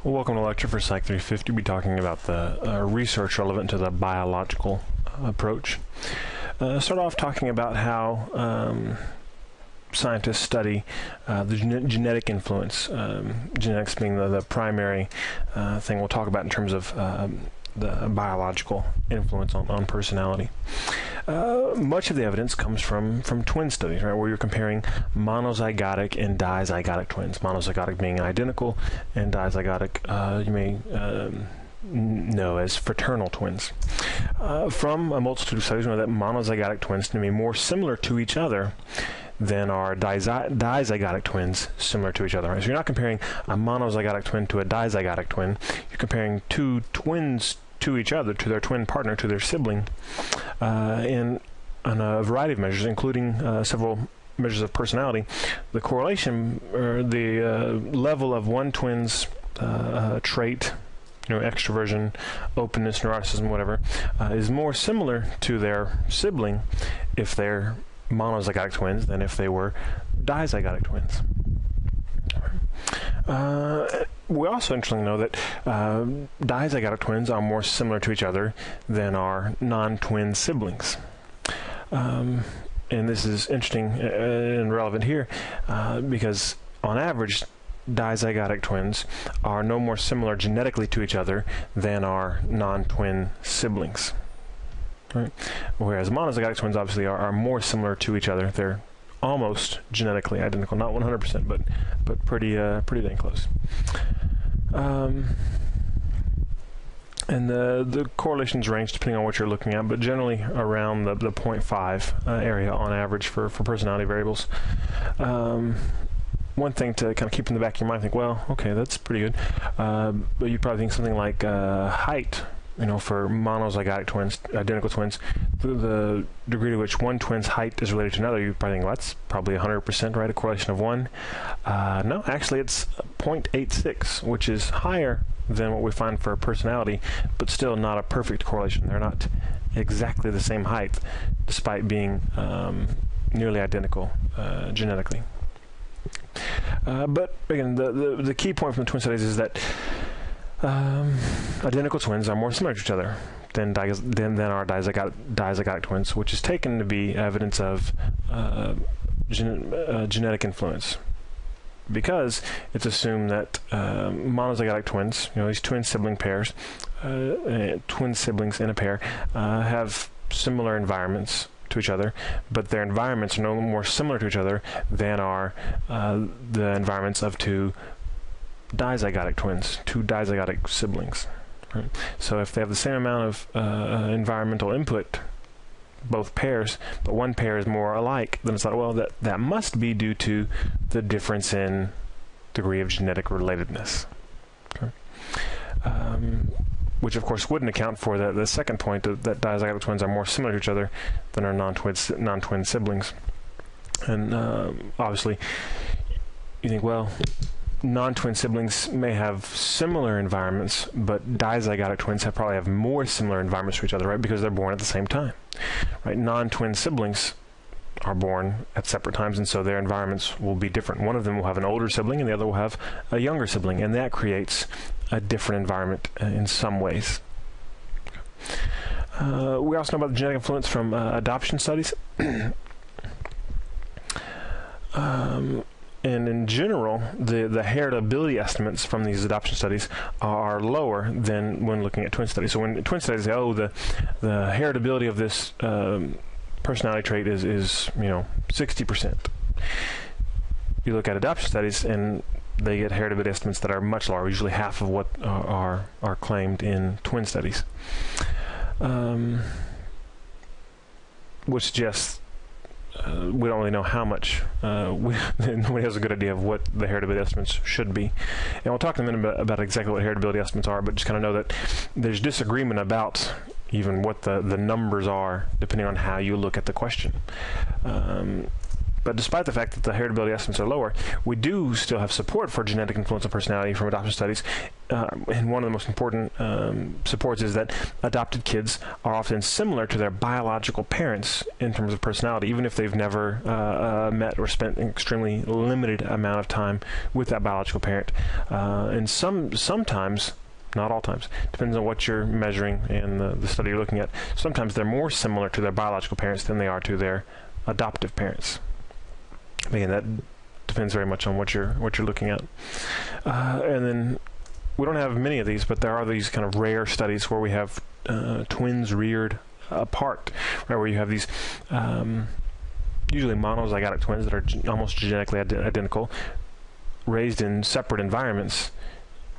Well, welcome to lecture for Psych 350. We'll be talking about the research relevant to the biological approach. Start off talking about how scientists study the genetic influence, genetics being the primary thing we'll talk about in terms of the biological influence on personality. Much of the evidence comes from twin studies, right, where you're comparing monozygotic and dizygotic twins. Monozygotic being identical, and dizygotic you may know as fraternal twins. From a multitude of studies, we know that monozygotic twins tend to be more similar to each other than are dizygotic twins similar to each other. Right? So you're not comparing a monozygotic twin to a dizygotic twin. You're comparing two twins to each other, to their twin partner, to their sibling, in on a variety of measures, including several measures of personality. The correlation, or the level of one twin's trait, extroversion, openness, neuroticism, whatever, is more similar to their sibling if they're monozygotic twins than if they were dizygotic twins. We also interestingly know that dizygotic twins are more similar to each other than our non-twin siblings. And this is interesting and relevant here because on average dizygotic twins are no more similar genetically to each other than our non-twin siblings. Right? Whereas monozygotic twins obviously are more similar to each other. They're almost genetically identical, not 100%, but pretty dang close. And the correlations range depending on what you're looking at, but generally around the 0.5 area on average for personality variables. One thing to kind of keep in the back of your mind, think, well, okay, that's pretty good. But you'd probably think something like height. For monozygotic twins, identical twins, the degree to which one twin's height is related to another, you probably think, well, that's probably 100%, right? A correlation of 1. No, actually, it's 0.86, which is higher than what we find for personality, but still not a perfect correlation. They're not exactly the same height, despite being nearly identical genetically. But again, the key point from the twin studies is that identical twins are more similar to each other than our dizygotic twins, which is taken to be evidence of genetic influence, because it's assumed that monozygotic twins, these twin sibling pairs, twin siblings in a pair, have similar environments to each other, but their environments are no more similar to each other than are the environments of two dizygotic twins, two dizygotic siblings. Right? So if they have the same amount of environmental input, both pairs, but one pair is more alike, then it's like, well, that must be due to the difference in degree of genetic relatedness. Okay? Which of course wouldn't account for the second point that dizygotic twins are more similar to each other than our non-twin siblings. And obviously you think, well, non-twin siblings may have similar environments, but dizygotic twins probably have more similar environments to each other, right? Because they're born at the same time, right? Non-twin siblings are born at separate times, and so their environments will be different. One of them will have an older sibling, and the other will have a younger sibling, and that creates a different environment in some ways. We also know about the genetic influence from adoption studies. And in general, the heritability estimates from these adoption studies are lower than when looking at twin studies. So when twin studies say, oh, the heritability of this personality trait is 60%. You look at adoption studies, and they get heritability estimates that are much lower, usually half of what are claimed in twin studies, which suggests we don't really know how much. Nobody has a good idea of what the heritability estimates should be. And we'll talk in a minute about exactly what heritability estimates are, but just kind of know that there's disagreement about even what the numbers are, depending on how you look at the question. But despite the fact that the heritability estimates are lower, we do still have support for genetic influence on personality from adoption studies. And one of the most important supports is that adopted kids are often similar to their biological parents in terms of personality, even if they've never met or spent an extremely limited amount of time with that biological parent. And sometimes, not all times, depends on what you're measuring and the study you're looking at, sometimes they're more similar to their biological parents than they are to their adoptive parents. Again, that depends very much on what you're looking at. And then we don't have many of these, but there are these kind of rare studies where we have twins reared apart, right, where you have these usually monozygotic twins that are almost genetically identical, raised in separate environments,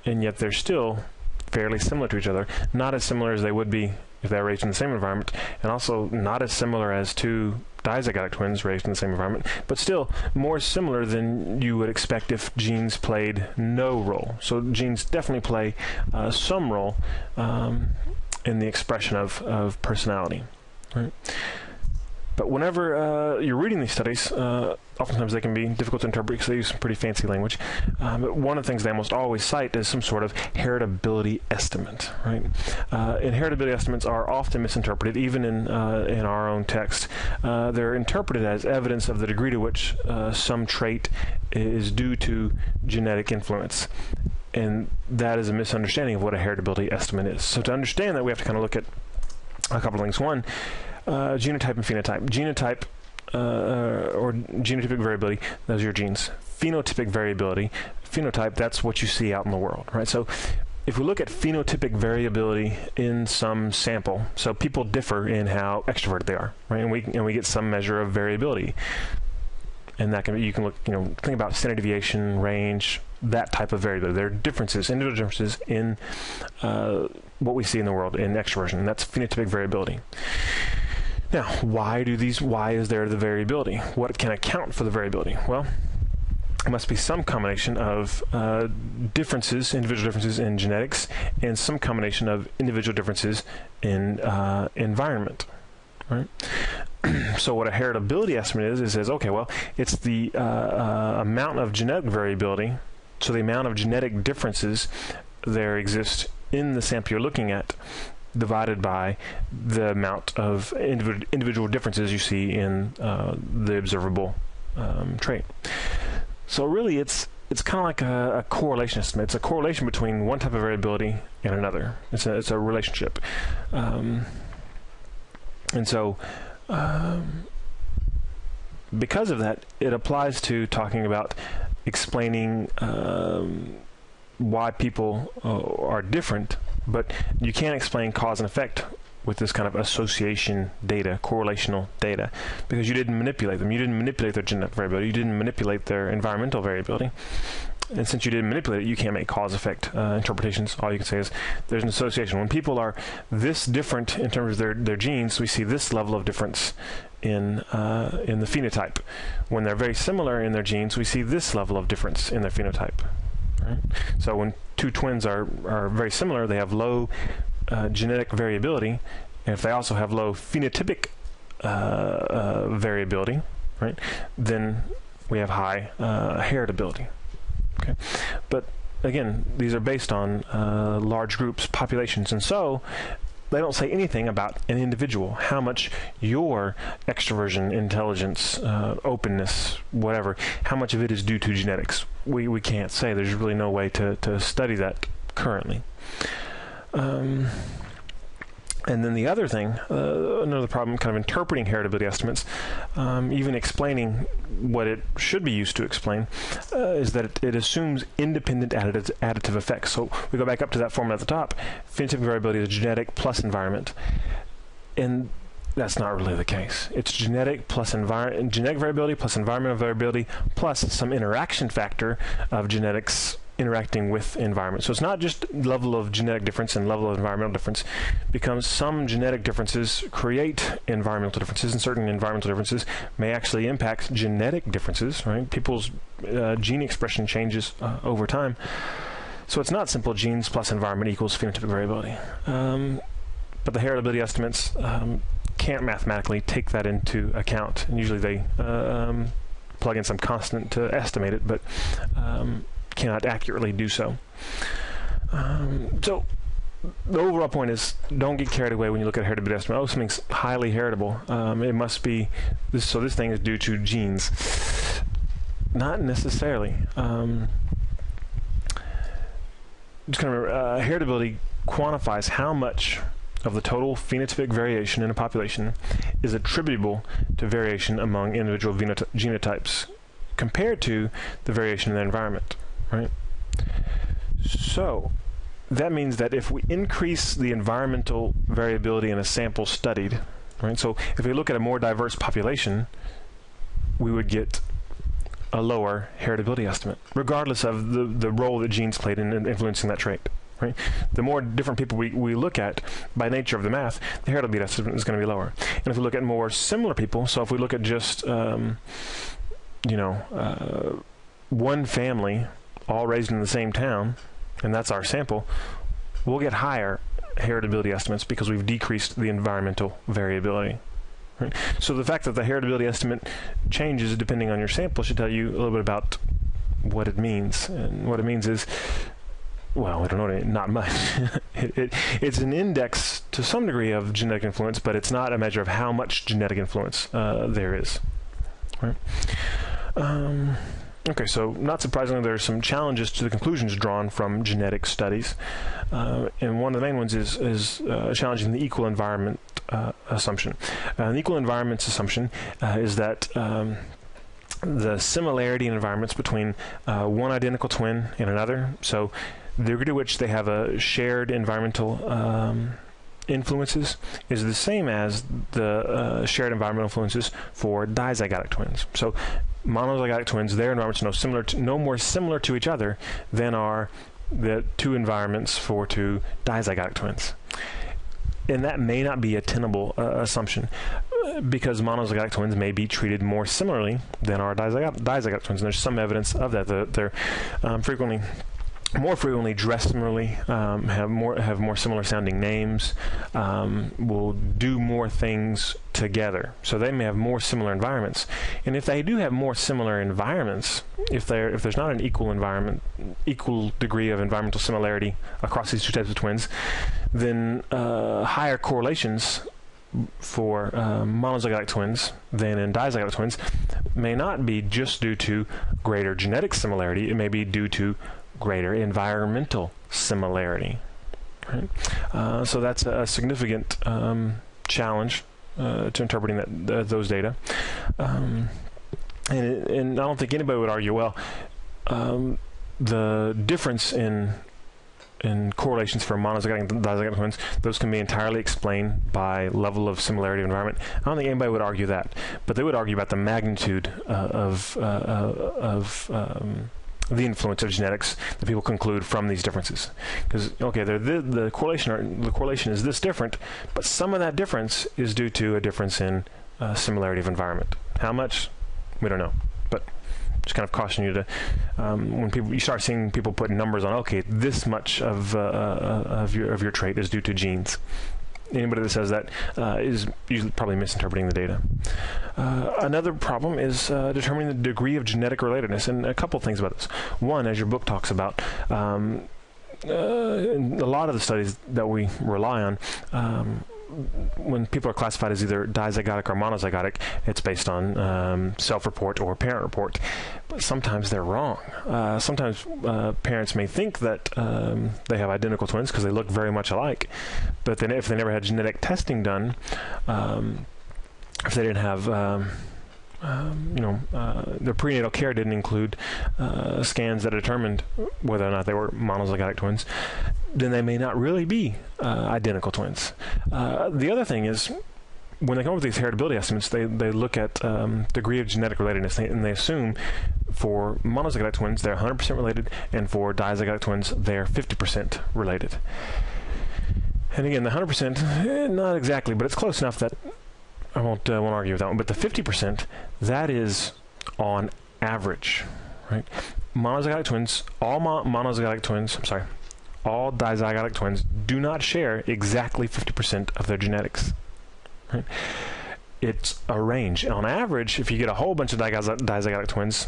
and yet they're still fairly similar to each other. Not as similar as they would be if they were raised in the same environment, and also not as similar as two dizygotic twins raised in the same environment, but still more similar than you would expect if genes played no role. So genes definitely play some role in the expression of personality, right? But whenever you're reading these studies, oftentimes they can be difficult to interpret because they use some pretty fancy language. But one of the things they almost always cite is some sort of heritability estimate, right? And heritability estimates are often misinterpreted, even in our own text. They're interpreted as evidence of the degree to which some trait is due to genetic influence. And that is a misunderstanding of what a heritability estimate is. So to understand that, we have to kind of look at a couple of things. One, genotype and phenotype. Genotype or genotypic variability, those are your genes. Phenotypic variability, phenotype, that's what you see out in the world, right? So if we look at phenotypic variability in some sample, so people differ in how extroverted they are, right? And we get some measure of variability. And that can be, you can look, think about standard deviation, range, that type of variability. There are differences, individual differences in what we see in the world in extroversion, and that's phenotypic variability. Now, why is there the variability? What can account for the variability? Well, it must be some combination of individual differences in genetics, and some combination of individual differences in environment, right? So what a heritability estimate is, it says, okay, well, it's the amount of genetic variability, so the amount of genetic differences there exist in the sample you're looking at, divided by the amount of individual differences you see in the observable trait. So really, it's kind of like a correlation estimate. It's a correlation between one type of variability and another. It's a relationship, and so because of that, it applies to talking about explaining why people are different. But you can't explain cause and effect with this kind of association data, correlational data, because you didn't manipulate them. You didn't manipulate their genetic variability. You didn't manipulate their environmental variability. And since you didn't manipulate it, you can't make cause-effect interpretations. All you can say is there's an association. When people are this different in terms of their genes, we see this level of difference in the phenotype. When they're very similar in their genes, we see this level of difference in their phenotype. Right? So when two twins are very similar, they have low genetic variability, and if they also have low phenotypic variability, right, then we have high heritability. Okay, but again, these are based on large groups, populations, and so they don't say anything about an individual, how much your extroversion, intelligence, openness, whatever, how much of it is due to genetics. We can't say. There's really no way to study that currently. And then the other thing, another problem, kind of interpreting heritability estimates, even explaining what it should be used to explain, is that it assumes independent additive effects. So we go back up to that formula at the top. Phenotypic variability is genetic plus environment. And that's not really the case. It's genetic plus genetic variability plus environmental variability plus some interaction factor of genetics interacting with environment. So it's not just level of genetic difference and level of environmental difference, because some genetic differences create environmental differences, and certain environmental differences may actually impact genetic differences, right? People's gene expression changes over time. So it's not simple genes plus environment equals phenotypic variability. But the heritability estimates can't mathematically take that into account, and usually they plug in some constant to estimate it, but cannot accurately do so. So the overall point is, don't get carried away when you look at heritability estimate. Oh, something's highly heritable. It must be this. So this thing is due to genes. Not necessarily. Just kind of heritability quantifies how much of the total phenotypic variation in a population is attributable to variation among individual genotypes compared to the variation in the environment, right? So that means that if we increase the environmental variability in a sample studied, right? So if we look at a more diverse population, we would get a lower heritability estimate, regardless of the role that genes played in influencing that trait. Right? The more different people we look at, by nature of the math, the heritability estimate is going to be lower. And if we look at more similar people, so if we look at just one family all raised in the same town, and that's our sample, we'll get higher heritability estimates because we've decreased the environmental variability. Right? So the fact that the heritability estimate changes depending on your sample should tell you a little bit about what it means. And what it means is, well, we don't know, not much. It's an index to some degree of genetic influence, but it's not a measure of how much genetic influence there is. Right? Okay, so not surprisingly, there are some challenges to the conclusions drawn from genetic studies. And one of the main ones is challenging the equal environment assumption. The equal environments assumption is that the similarity in environments between one identical twin and another, so the degree to which they have a shared environmental influences is the same as the shared environmental influences for dizygotic twins. So monozygotic twins, their environments are no more similar to each other than are the two environments for two dizygotic twins. And that may not be a tenable assumption, because monozygotic twins may be treated more similarly than our dizygotic twins. And there's some evidence of that. They're more frequently dressed similarly, have more similar sounding names, will do more things together. So they may have more similar environments. And if they do have more similar environments, if there's not an equal degree of environmental similarity across these two types of twins, then higher correlations for monozygotic twins than in dizygotic twins may not be just due to greater genetic similarity. It may be due to greater environmental similarity. Right? So that's a significant challenge to interpreting those data. And I don't think anybody would argue, well, the difference in correlations for monozygotic and dizygotic twins, those can be entirely explained by level of similarity of environment. I don't think anybody would argue that, but they would argue about the magnitude of the influence of genetics that people conclude from these differences. Because okay, the correlation is this different, but some of that difference is due to a difference in similarity of environment. How much? We don't know. But just kind of caution you to when you start seeing people put numbers on, okay, this much of your trait is due to genes. Anybody that says that is usually probably misinterpreting the data. Another problem is determining the degree of genetic relatedness, and a couple things about this. One, as your book talks about, in a lot of the studies that we rely on, when people are classified as either dizygotic or monozygotic, it's based on self-report or parent report. But sometimes they're wrong. Sometimes parents may think that they have identical twins because they look very much alike. But then if they never had genetic testing done, if they didn't have their prenatal care didn't include scans that determined whether or not they were monozygotic twins, then they may not really be identical twins. The other thing is, when they come up with these heritability estimates, they look at degree of genetic relatedness, and they assume for monozygotic twins they're 100% related, and for dizygotic twins they're 50% related. And again, the 100%, not exactly, but it's close enough that I won't argue with that one. But the 50%, that is on average, right? Monozygotic twins, all dizygotic twins do not share exactly 50% of their genetics. Right? it's a range. On average, if you get a whole bunch of dizygotic twins,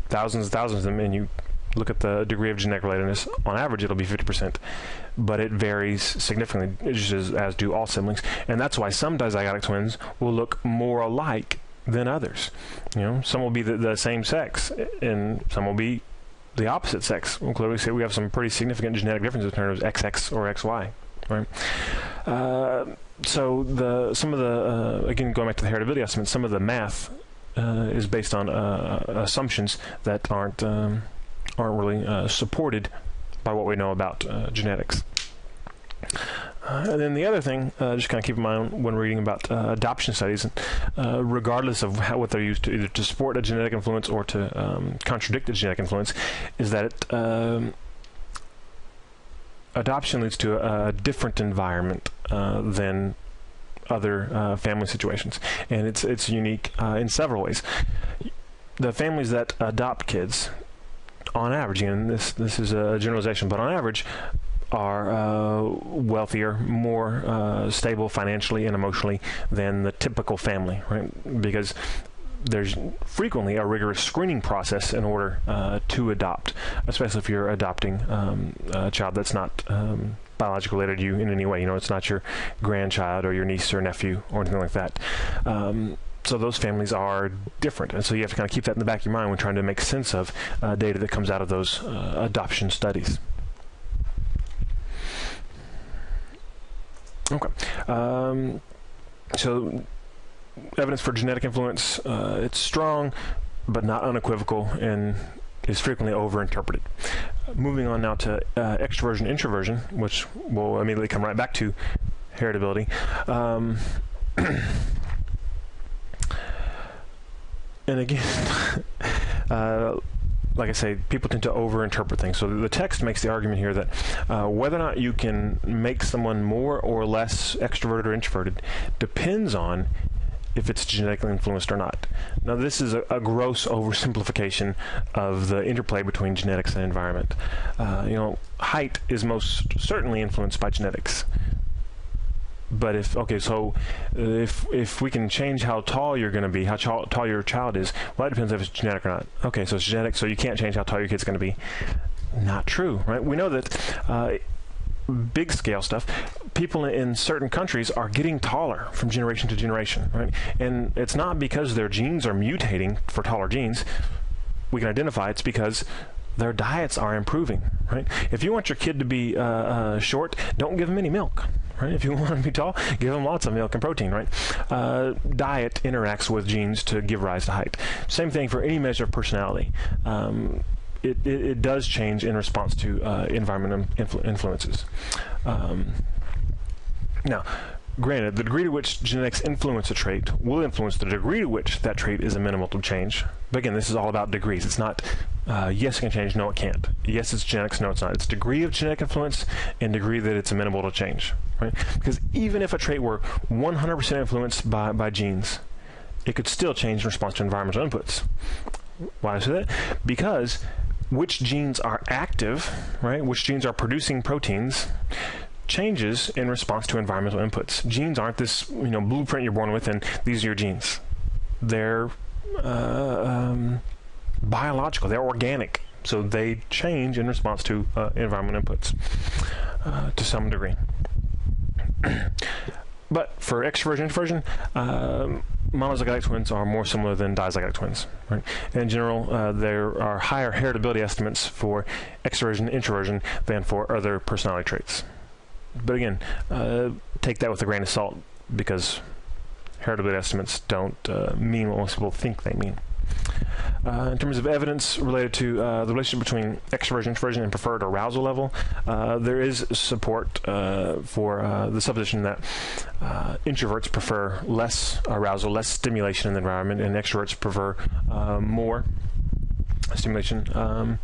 thousands and thousands of them, and you look at the degree of genetic relatedness, on average it'll be 50%, but it varies significantly, just as do all siblings. And that's why some dizygotic twins will look more alike than others. Some will be the same sex, and some will be the opposite sex. We'll clearly see we have some pretty significant genetic differences in terms of XX or XY, right? So some of the again, going back to the heritability estimates, some of the math is based on assumptions that aren't really supported by what we know about genetics. And then the other thing, just kind of keep in mind when reading about adoption studies, regardless of what they're used to, either to support a genetic influence or to contradict a genetic influence, is that adoption leads to a different environment than other family situations, and it's unique in several ways. The families that adopt kids, on average, and this is a generalization, but on average, are wealthier, more stable financially and emotionally than the typical family, right? Because there's frequently a rigorous screening process in order to adopt, especially if you're adopting a child that's not biologically related to you in any way. It's not your grandchild or your niece or nephew or anything like that. So those families are different, and so you have to kind of keep that in the back of your mind when trying to make sense of data that comes out of those adoption studies. Okay. So evidence for genetic influence, it's strong, but not unequivocal, and is frequently overinterpreted. Moving on now to extraversion-introversion, which will immediately come right back to heritability. And again, like I say, people tend to overinterpret things. So the text makes the argument here that whether or not you can make someone more or less extroverted or introverted depends on if it's genetically influenced or not. Now, this is a gross oversimplification of the interplay between genetics and environment. Height is most certainly influenced by genetics. But if we can change how tall you're going to be, how tall your child is, well, that depends if it's genetic or not. Okay, so it's genetic, so you can't change how tall your kid's going to be. Not true, right? We know that big scale stuff, people in certain countries are getting taller from generation to generation, right? And it's not because their genes are mutating for taller genes. We can identify it's because their diets are improving, right? If you want your kid to be short, don't give them any milk. Right? If you want them to be tall, give them lots of milk and protein, right? Diet interacts with genes to give rise to height. Same thing for any measure of personality. It does change in response to environmental influences. Now, granted, the degree to which genetics influence a trait will influence the degree to which that trait is amenable to change. But again, this is all about degrees. It's not yes, it can change, no, it can't. Yes, it's genetics, no, it's not. It's degree of genetic influence and degree that it's amenable to change. Right? Because even if a trait were 100% influenced by genes, it could still change in response to environmental inputs. Why do I say that? Because which genes are active, right? Which genes are producing proteins, changes in response to environmental inputs. Genes aren't this blueprint you're born with and these are your genes. They're biological. They're organic. So they change in response to environmental inputs to some degree. But for extraversion-introversion, monozygotic twins are more similar than dizygotic twins. Right? In general, there are higher heritability estimates for extraversion-introversion than for other personality traits. But again, take that with a grain of salt, because heritability estimates don't mean what most people think they mean. In terms of evidence related to the relationship between extroversion, introversion, and preferred arousal level, there is support for the supposition that introverts prefer less arousal, less stimulation in the environment, and extroverts prefer more stimulation.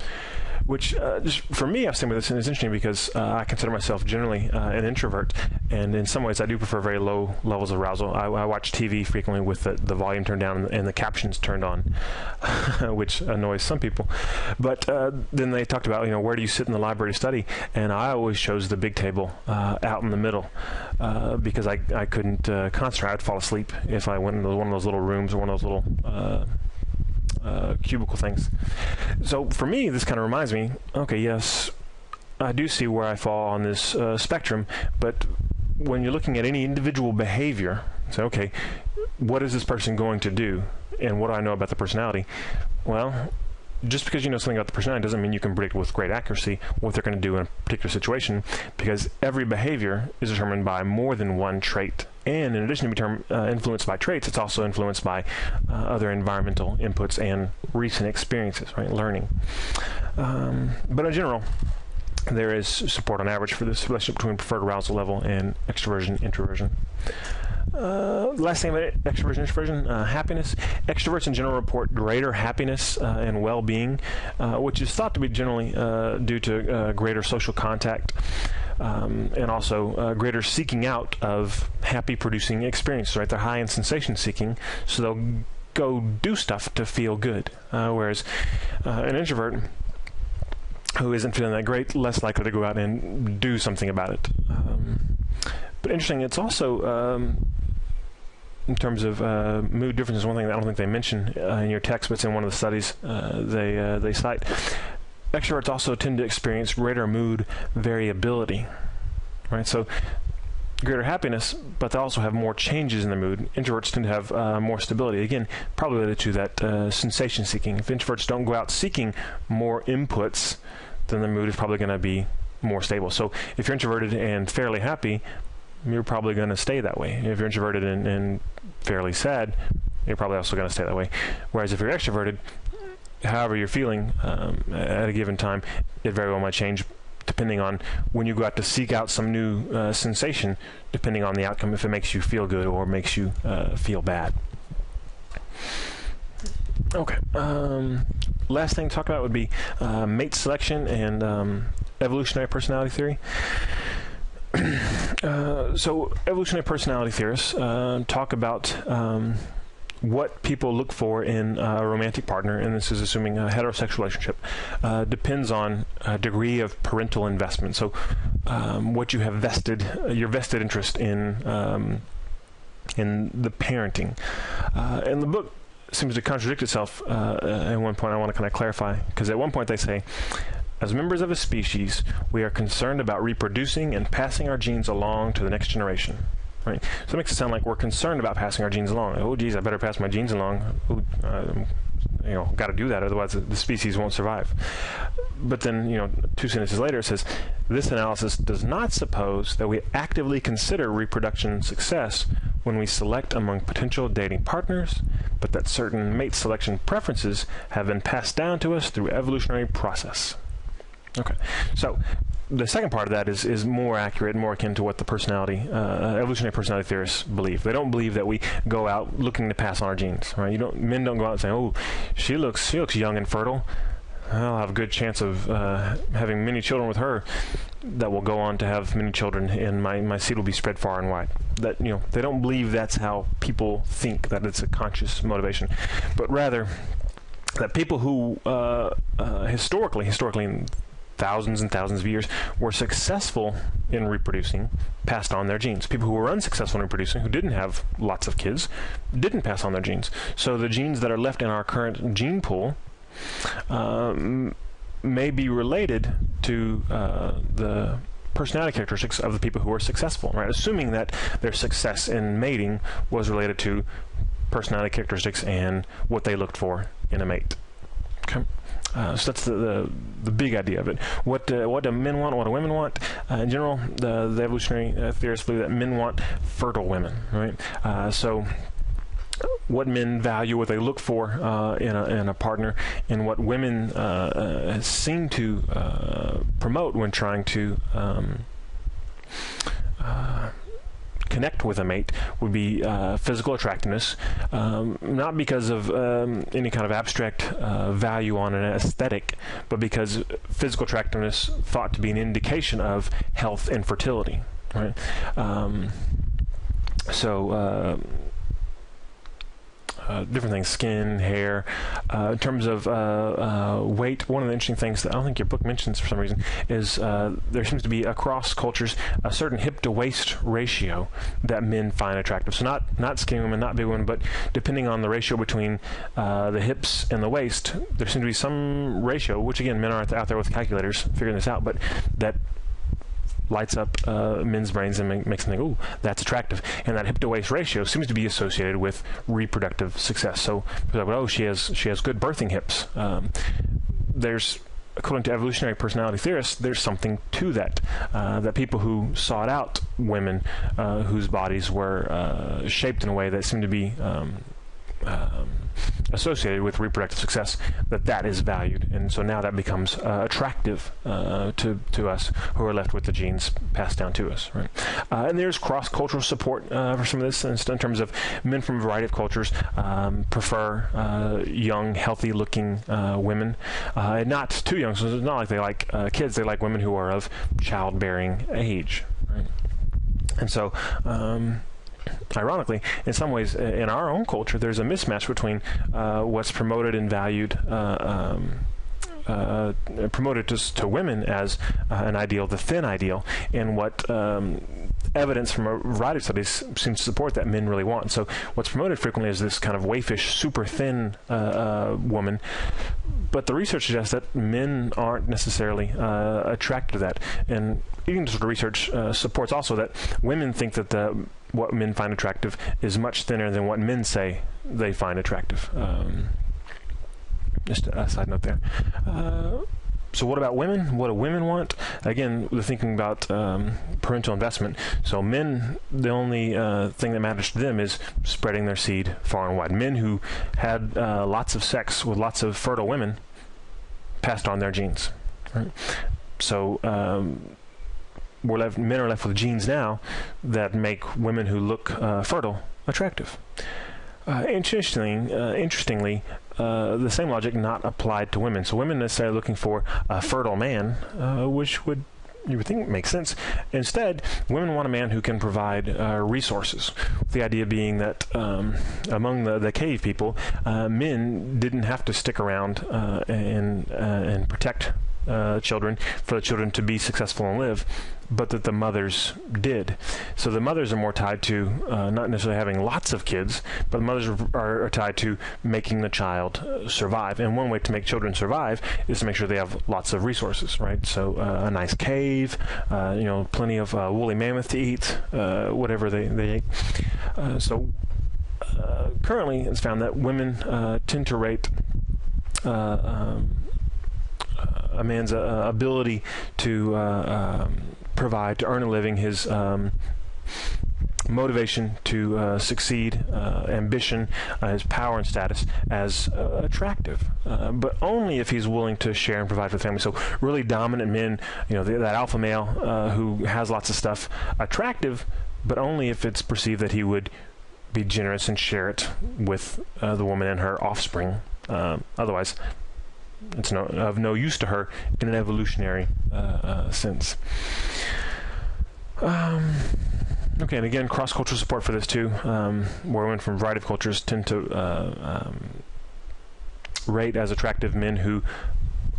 which just for me, I've seen with this, and it's interesting because I consider myself generally an introvert, and in some ways I do prefer very low levels of arousal. I watch TV frequently with the volume turned down and the captions turned on, which annoys some people. But then they talked about, where do you sit in the library to study? And I always chose the big table out in the middle because I couldn't concentrate. I'd fall asleep if I went into one of those little rooms or one of those little cubicle things. So for me, this kind of reminds me, okay, yes, I do see where I fall on this spectrum, but when you're looking at any individual behavior, say, okay, what is this person going to do, and what do I know about the personality? Well, just because you know something about the personality doesn't mean you can predict with great accuracy what they're going to do in a particular situation, because every behavior is determined by more than one trait. And in addition to being influenced by traits, it's also influenced by other environmental inputs and recent experiences, right? Learning. But in general, there is support on average for this relationship between preferred arousal level and extroversion-introversion. Last thing about extroversion-introversion, happiness. Extroverts in general report greater happiness and well-being, which is thought to be generally due to greater social contact and also greater seeking out of happy-producing experiences. Right? They're high in sensation-seeking, so they'll go do stuff to feel good, whereas an introvert who isn't feeling that great, less likely to go out and do something about it. But interesting, it's also, in terms of mood differences, one thing that I don't think they mention in your text, but it's in one of the studies they cite. Extroverts also tend to experience greater mood variability, right? So greater happiness, but they also have more changes in their mood. Introverts tend to have more stability. Again, probably related to that sensation seeking. If introverts don't go out seeking more inputs, then the mood is probably going to be more stable. So if you're introverted and fairly happy, you're probably going to stay that way. If you're introverted and fairly sad, you're probably also going to stay that way. Whereas if you're extroverted, however you're feeling at a given time, it very well might change depending on when you go out to seek out some new sensation, depending on the outcome, if it makes you feel good or makes you feel bad. Okay. Last thing to talk about would be mate selection and evolutionary personality theory. So evolutionary personality theorists talk about what people look for in a romantic partner, and this is assuming a heterosexual relationship, depends on a degree of parental investment. So what you have vested, your vested interest in the parenting. And the book seems to contradict itself at one point. I want to kind of clarify, because at one point they say, as members of a species, we are concerned about reproducing and passing our genes along to the next generation. Right? So it makes it sound like we're concerned about passing our genes along. Oh, geez, I better pass my genes along. Got to do that, otherwise the species won't survive. But then, 2 sentences later, it says, this analysis does not suppose that we actively consider reproduction success when we select among potential dating partners, but that certain mate selection preferences have been passed down to us through evolutionary process. Okay, so the second part of that is more accurate, more akin to what the evolutionary personality theorists believe. They don't believe that we go out looking to pass on our genes. Right? Men don't go out and say, "Oh, she looks young and fertile. I'll have a good chance of having many children with her that will go on to have many children, and my seed will be spread far and wide." That they don't believe that's how people think, that it's a conscious motivation, but rather that people who historically thousands and thousands of years were successful in reproducing passed on their genes. People who were unsuccessful in reproducing, who didn't have lots of kids, didn't pass on their genes. So the genes that are left in our current gene pool may be related to the personality characteristics of the people who were successful, right? Assuming that their success in mating was related to personality characteristics and what they looked for in a mate. Okay. So that's the big idea of it. What do men want? What do women want? In general, the evolutionary theorists believe that men want fertile women, right? So what men value, what they look for in a partner, and what women seem to promote when trying to connect with a mate would be physical attractiveness, not because of any kind of abstract value on an aesthetic, but because physical attractiveness thought to be an indication of health and fertility, right? Different things, skin, hair. In terms of weight, one of the interesting things that I don't think your book mentions for some reason is there seems to be across cultures a certain hip-to-waist ratio that men find attractive. So not skinny women, not big women, but depending on the ratio between the hips and the waist, there seems to be some ratio, which again, men aren't out there with calculators figuring this out, but that lights up men's brains and makes them think, "Ooh, that's attractive." And that hip-to-waist ratio seems to be associated with reproductive success. So, oh, she has good birthing hips. There's, according to evolutionary personality theorists, there's something to that. That people who sought out women whose bodies were shaped in a way that seemed to be associated with reproductive success, that is valued, and so now that becomes attractive to us who are left with the genes passed down to us, right? And there's cross-cultural support for some of this, in terms of men from a variety of cultures prefer young, healthy-looking women, and not too young. So it's not like they like kids; they like women who are of childbearing age, right? And so. Ironically, in some ways, in our own culture, there's a mismatch between what's promoted and valued, promoted to women as an ideal, the thin ideal, and what evidence from a variety of studies seems to support that men really want. So what's promoted frequently is this kind of waifish, super thin woman, but the research suggests that men aren't necessarily attracted to that. And eating disorder research supports also that women think that what men find attractive is much thinner than what men say they find attractive. Just a side note there. So what about women? What do women want? Again, we're thinking about parental investment. So men, the only thing that matters to them is spreading their seed far and wide. Men who had lots of sex with lots of fertile women passed on their genes. Right? So men are left with genes now that make women who look fertile attractive. Interestingly, the same logic not applied to women. So women necessarily looking for a fertile man, which you would think makes sense. Instead, women want a man who can provide resources. The idea being that among the cave people, men didn't have to stick around and protect children for the children to be successful and live, but that the mothers did. So the mothers are more tied to not necessarily having lots of kids, but the mothers are tied to making the child survive. And one way to make children survive is to make sure they have lots of resources, right? So a nice cave, plenty of woolly mammoth to eat, whatever they ate. Currently, it's found that women tend to rate a man's ability to provide, to earn a living, his motivation to succeed, ambition, his power and status as attractive, but only if he's willing to share and provide for the family. So really dominant men, that alpha male who has lots of stuff, attractive, but only if it's perceived that he would be generous and share it with the woman and her offspring. Otherwise, it's of no use to her in an evolutionary sense. Okay, and again, cross-cultural support for this too, where women from a variety of cultures tend to rate as attractive men who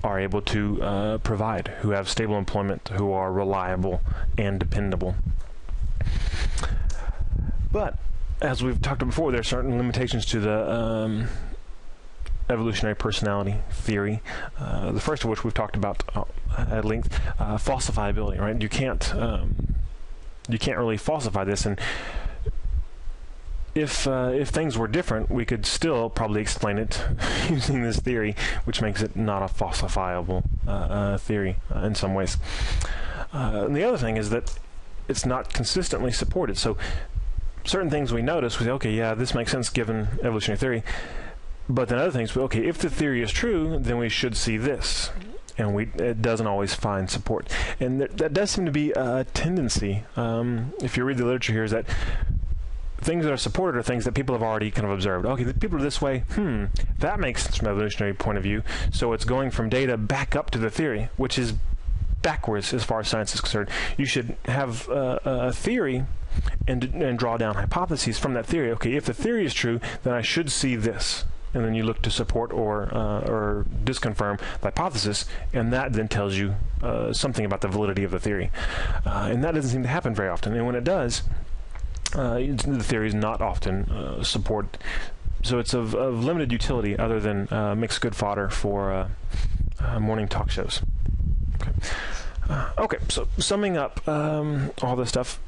are able to provide, who have stable employment, who are reliable and dependable. But, as we've talked about before, there are certain limitations to the evolutionary personality theory, the first of which we've talked about at length, falsifiability, right? You can't really falsify this, and if things were different, we could still probably explain it using this theory, which makes it not a falsifiable theory in some ways. And the other thing is that it's not consistently supported. So certain things we notice, we say, okay, yeah, this makes sense given evolutionary theory. But then other things, okay, if the theory is true, then we should see this. and it doesn't always find support. And that does seem to be a tendency, if you read the literature here, is that things that are supported are things that people have already kind of observed. Okay, the people are this way. That makes sense from an evolutionary point of view. So it's going from data back up to the theory, which is backwards as far as science is concerned. You should have a theory and draw down hypotheses from that theory. Okay, if the theory is true, then I should see this. And then you look to support or disconfirm the hypothesis, and that then tells you something about the validity of the theory. And that doesn't seem to happen very often. And when it does, the theory is not often supported. So it's of limited utility other than makes good fodder for morning talk shows. Okay, so summing up all this stuff,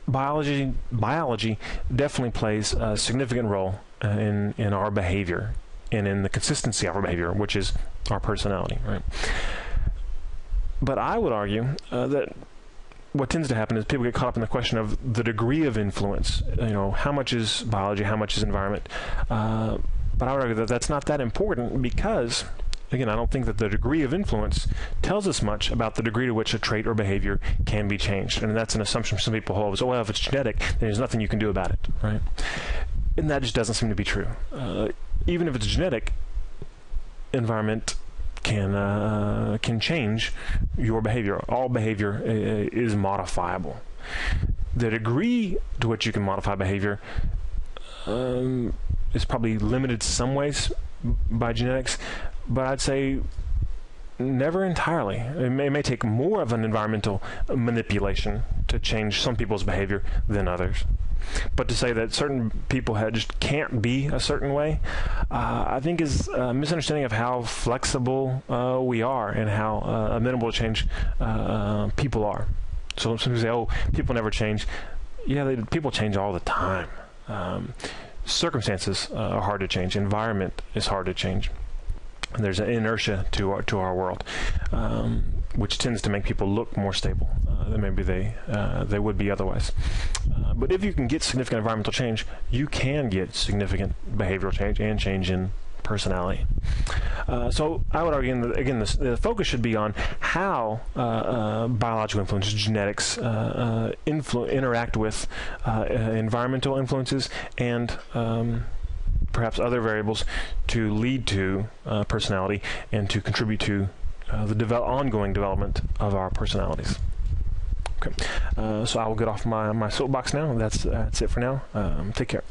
biology definitely plays a significant role in our behavior and in the consistency of our behavior, which is our personality, right? But I would argue that what tends to happen is people get caught up in the question of the degree of influence. How much is biology, how much is environment? But I would argue that that's not that important because, again, I don't think that the degree of influence tells us much about the degree to which a trait or behavior can be changed. And that's an assumption some people hold. So, well, if it's genetic, then there's nothing you can do about it, right? And that just doesn't seem to be true. Even if it's genetic, environment can change your behavior. All behavior is modifiable. The degree to which you can modify behavior is probably limited some ways by genetics, but I'd say never entirely. It may take more of an environmental manipulation to change some people's behavior than others. But to say that certain people just can't be a certain way, I think is a misunderstanding of how flexible we are and how amenable to change people are. So some people say, oh, people never change. Yeah, people change all the time. Circumstances are hard to change. Environment is hard to change. And there's an inertia to our world, which tends to make people look more stable than maybe they would be otherwise. But if you can get significant environmental change, you can get significant behavioral change and change in personality. So I would argue that, again, the focus should be on how biological influences, genetics, interact with environmental influences and perhaps other variables to lead to personality and to contribute to the ongoing development of our personalities. Okay, so I will get off my soapbox now. That's it for now. Take care.